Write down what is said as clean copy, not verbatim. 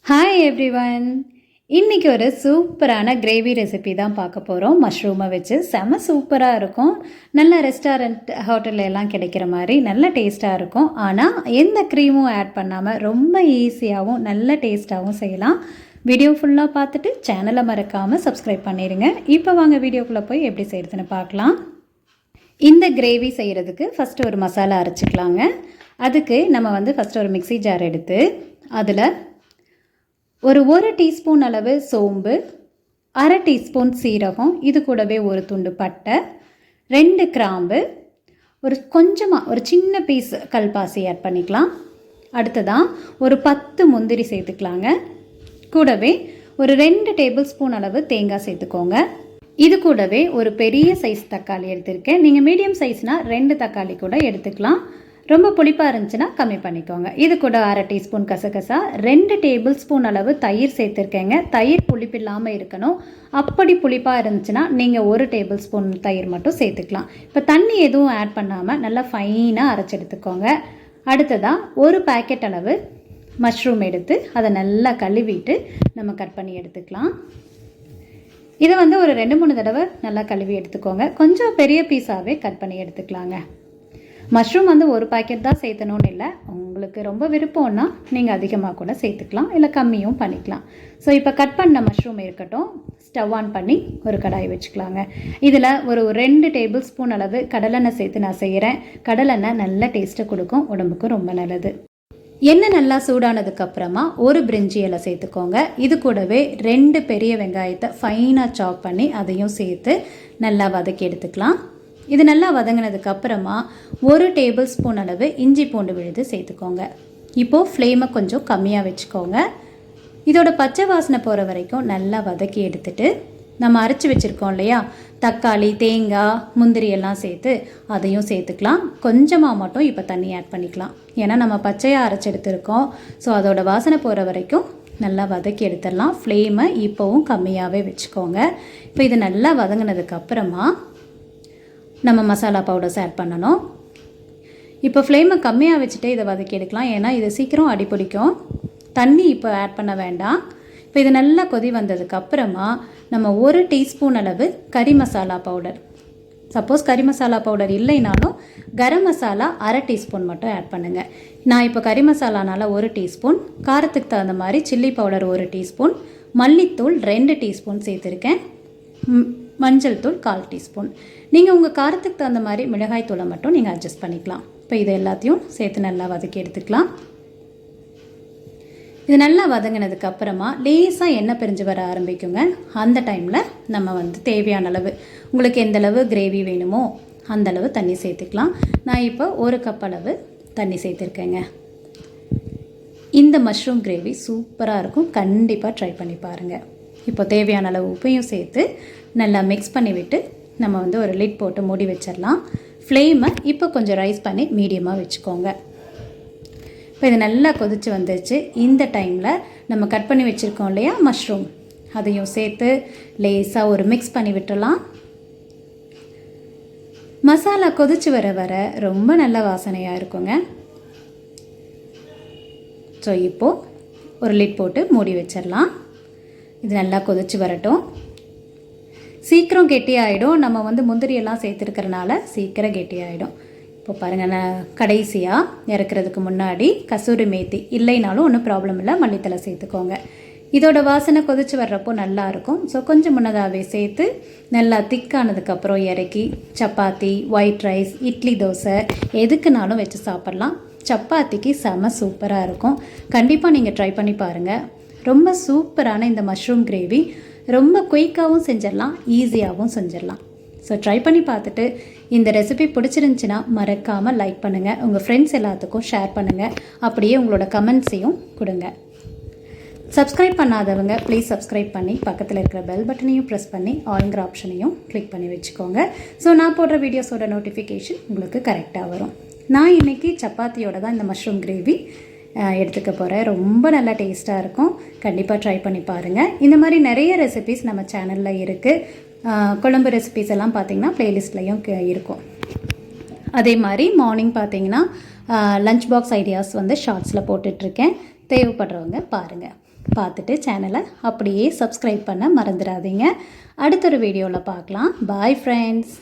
Hi everyone. இன்றைக்கி ஒரு சூப்பரான கிரேவி ரெசிபி தான் பார்க்க போகிறோம். மஷ்ரூமை வச்சு செம சூப்பராக இருக்கும். நல்ல ரெஸ்டாரண்ட் ஹோட்டலில் எல்லாம் கிடைக்கிற மாதிரி நல்ல டேஸ்ட்டாக இருக்கும். ஆனால் எந்த க்ரீமும் ஆட் பண்ணாமல் ரொம்ப ஈஸியாகவும் நல்ல டேஸ்ட்டாகவும் செய்யலாம். வீடியோ ஃபுல்லாக பார்த்துட்டு சேனலை மறக்காமல் சப்ஸ்கிரைப் பண்ணிடுங்க. இப்போ வாங்க வீடியோக்குள்ளே போய் எப்படி செய்கிறதுன்னு பார்க்கலாம். இந்த கிரேவி செய்கிறதுக்கு ஃபஸ்ட்டு ஒரு மசாலா அரைச்சிக்கலாங்க. அதுக்கு நம்ம ஃபஸ்ட்டு ஒரு மிக்ஸி ஜார் எடுத்து அதில் ஒரு டீஸ்பூன் அளவு சோம்பு, அரை டீஸ்பூன் சீரகம், இது கூடவே ஒரு துண்டு பட்டை, 2 கிராம்பு, ஒரு சின்ன பீஸ் கல்பாசி ஆட் பண்ணிக்கலாம். அடுத்ததாக ஒரு 10 முந்திரி சேர்த்துக்கலாங்க. கூடவே ஒரு 2 டேபிள் ஸ்பூன் அளவு தேங்காய் சேர்த்துக்கோங்க. இது கூடவே ஒரு பெரிய சைஸ் தக்காளி எடுத்திருக்கேன். நீங்கள் மீடியம் சைஸ்னால் 2 தக்காளி கூட எடுத்துக்கலாம். ரொம்ப புளிப்பாக இருந்துச்சுன்னா கம்மி பண்ணிக்கோங்க. இது கூட அரை டீஸ்பூன் கசகசா, 2 டேபிள் ஸ்பூன் அளவு தயிர் சேர்த்துருக்கேங்க. தயிர் புளிப்பு இல்லாமல் இருக்கணும். அப்படி புளிப்பாக இருந்துச்சுன்னா நீங்கள் 1 டேபிள் ஸ்பூன் தயிர் மட்டும் சேர்த்துக்கலாம். இப்போ தண்ணி எதுவும் ஆட் பண்ணாமல் நல்லா ஃபைனாக அரைச்சி எடுத்துக்கோங்க. அடுத்ததாக ஒரு பேக்கெட் அளவு மஷ்ரூம் எடுத்து அதை நல்லா கழுவிட்டு நம்ம கட் பண்ணி எடுத்துக்கலாம். இதை ஒரு 2-3 தடவை நல்லா கழுவி எடுத்துக்கோங்க. கொஞ்சம் பெரிய பீஸாகவே கட் பண்ணி எடுத்துக்கலாங்க. மஷ்ரூம் ஒரு பேக்கெட் தான் சேர்த்தணும்னு இல்லை. உங்களுக்கு ரொம்ப விருப்பம்னா நீங்கள் அதிகமாக கூட சேர்த்துக்கலாம், இல்லை கம்மியும் பண்ணிக்கலாம். ஸோ இப்போ கட் பண்ண மஷ்ரூம் இருக்கட்டும். ஸ்டவ் ஆன் பண்ணி ஒரு கடாய் வச்சுக்கலாங்க. இதில் ஒரு 2 டேபிள் ஸ்பூன் அளவு கடலெண்ணெய் சேர்த்து நான் செய்கிறேன். கடலெண்ணெய் நல்ல டேஸ்ட்டை கொடுக்கும், உடம்புக்கு ரொம்ப நல்லது. எண்ணெய் நல்லா சூடானதுக்கப்புறமா ஒரு பிரிஞ்சி இலை சேர்த்துக்கோங்க. இது கூடவே 2 பெரிய வெங்காயத்தை ஃபைனாக சாப் பண்ணி அதையும் சேர்த்து நல்லா வதக்கி எடுத்துக்கலாம். இது நல்லா வதங்கினதுக்கப்புறமா 1 டேபிள் ஸ்பூன் அளவு இஞ்சி பூண்டு விழுது சேர்த்துக்கோங்க. இப்போது ஃப்ளேமை கொஞ்சம் கம்மியாக வச்சுக்கோங்க. இதோட பச்சை வாசனை போகிற வரைக்கும் நல்லா வதக்கி எடுத்துட்டு நம்ம அரைச்சி வச்சுருக்கோம் இல்லையா, தக்காளி, தேங்காய், முந்திரி எல்லாம் சேர்த்து அதையும் சேர்த்துக்கலாம். கொஞ்சமாக மட்டும் இப்போ தண்ணி ஆட் பண்ணிக்கலாம். ஏன்னா நம்ம பச்சையாக அரைச்சி எடுத்துருக்கோம். ஸோ அதோட வாசனை போகிற வரைக்கும் நல்லா வதக்கி எடுத்துடலாம். ஃப்ளேமை இப்போவும் கம்மியாகவே வச்சுக்கோங்க. இப்போ இது நல்லா வதங்கினதுக்கப்புறமா நம்ம மசாலா பவுடர்ஸ் ஆட் பண்ணணும். இப்போ ஃப்ளேமை கம்மியாக வச்சுட்டு இதை வதக்கி எடுக்கலாம். ஏன்னா இது சீக்கிரம் அடிப்பிடிக்கும். தண்ணி இப்போ ஆட் பண்ண வேண்டாம். இப்போ இது நல்லா கொதி வந்ததுக்கப்புறமா நம்ம 1 டீஸ்பூன் அளவு கறி மசாலா பவுடர், சப்போஸ் கறி மசாலா பவுடர் இல்லைனாலும் கரம் மசாலா அரை டீஸ்பூன் மட்டும் ஆட் பண்ணுங்கள். நான் இப்போ கறி மசாலானால் 1 டீஸ்பூன், காரத்துக்கு தகுந்த மாதிரி சில்லி பவுடர் 1 டீஸ்பூன், மல்லித்தூள் 2 டீஸ்பூன் சேர்த்துருக்கேன், மஞ்சள் தூள் 1/4 டீஸ்பூன். நீங்கள் உங்கள் காரத்துக்கு தகுந்த மாதிரி மிளகாய் தூளை மட்டும் நீங்கள் அட்ஜஸ்ட் பண்ணிக்கலாம். இப்போ இது எல்லாத்தையும் சேர்த்து நல்லா வதக்கி எடுத்துக்கலாம். இது நல்லா வதங்கினதுக்கப்புறமா லேசாக எண்ணெய் பிரிஞ்சு வர ஆரம்பிக்குங்க. அந்த டைமில் நம்ம தேவையான அளவு, உங்களுக்கு எந்த அளவு கிரேவி வேணுமோ அந்தளவு தண்ணி சேர்த்துக்கலாம். நான் இப்போ 1 கப் அளவு தண்ணி சேர்த்துருக்கேங்க. இந்த மஷ்ரூம் கிரேவி சூப்பராக இருக்கும். கண்டிப்பாக ட்ரை பண்ணி பாருங்கள். இப்போ தேவையான அளவு உப்பையும் சேர்த்து நல்லா மிக்ஸ் பண்ணி விட்டு நம்ம ஒரு லிட் போட்டு மூடி வச்சிடலாம். ஃப்ளேமை இப்போ கொஞ்சம் ரைஸ் பண்ணி மீடியமாக வச்சுக்கோங்க. இப்போ இது நல்லா கொதித்து வந்துருச்சு. இந்த டைமில் நம்ம கட் பண்ணி வச்சுருக்கோம் இல்லையா மஷ்ரூம், அதையும் சேர்த்து லேசாக ஒரு மிக்ஸ் பண்ணி விட்டுடலாம். மசாலா கொதித்து வர வர ரொம்ப நல்ல வாசனையாக இருக்குங்க. ஸோ இப்போது ஒரு லிட் போட்டு மூடி வச்சிடலாம். இது நல்லா கொதித்து வரட்டும். சீக்கிரம் கெட்டியாகிடும். நம்ம முந்திரியெல்லாம் சேர்த்துருக்கிறனால சீக்கிரம் கெட்டியாகிடும். இப்போ பாருங்கள், நான் கடைசியாக இறக்குறதுக்கு முன்னாடி கசூரி மேத்தி இல்லைனாலும் ஒன்றும் ப்ராப்ளம் இல்லை, மல்லித்தலை சேர்த்துக்கோங்க. இதோட வாசனை கொதித்து வர்றப்போ நல்லாயிருக்கும். ஸோ கொஞ்சம் முன்னதாகவே சேர்த்து நல்லா திக்கானதுக்கப்புறம் இறக்கி சப்பாத்தி, ஒயிட் ரைஸ், இட்லி, தோசை எதுக்குனாலும் வச்சு சாப்பிட்லாம். சப்பாத்திக்கு செம சூப்பராக இருக்கும். கண்டிப்பாக நீங்கள் ட்ரை பண்ணி பாருங்கள். ரொம்ப சூப்பரான இந்த மஷ்ரூம் கிரேவி ரொம்ப குயிக்காகவும் செஞ்சிடலாம், ஈஸியாகவும் செஞ்சிடலாம். ஸோ ட்ரை பண்ணி பார்த்துட்டு இந்த ரெசிபி பிடிச்சிருந்துச்சின்னா மறக்காமல் லைக் பண்ணுங்கள், உங்கள் ஃப்ரெண்ட்ஸ் எல்லாத்துக்கும் ஷேர் பண்ணுங்கள், அப்படியே உங்களோட கமெண்ட்ஸையும் கொடுங்க. சப்ஸ்கிரைப் பண்ணாதவங்க ப்ளீஸ் சப்ஸ்கிரைப் பண்ணி பக்கத்தில் இருக்கிற பெல் பட்டனையும் ப்ரெஸ் பண்ணி ஆல்ங்கிற ஆப்ஷனையும் கிளிக் பண்ணி வச்சுக்கோங்க. ஸோ நான் போடுற வீடியோஸோட நோட்டிஃபிகேஷன் உங்களுக்கு கரெக்டாக வரும். நான் இன்றைக்கி சப்பாத்தியோட தான் இந்த மஷ்ரூம் கிரேவி எடுத்துக்க போகிறேன். ரொம்ப நல்லா டேஸ்ட்டாக இருக்கும். கண்டிப்பாக ட்ரை பண்ணி பாருங்கள். இந்த மாதிரி நிறைய ரெசிபீஸ் நம்ம சேனலில் இருக்குது. குழம்பு ரெசிபீஸ் எல்லாம் பார்த்திங்கன்னா ப்ளேலிஸ்ட்லேயும் இருக்கும். அதே மாதிரி மார்னிங் பார்த்திங்கன்னா லஞ்ச் பாக்ஸ் ஐடியாஸ் ஷார்ட்ஸில் போட்டுட்ருக்கேன். தேவைப்படுறவங்க பாருங்கள். பார்த்துட்டு சேனலை அப்படியே சப்ஸ்கிரைப் பண்ண மறந்துடாதீங்க. அடுத்த ஒரு வீடியோவில் பார்க்கலாம். Bye friends.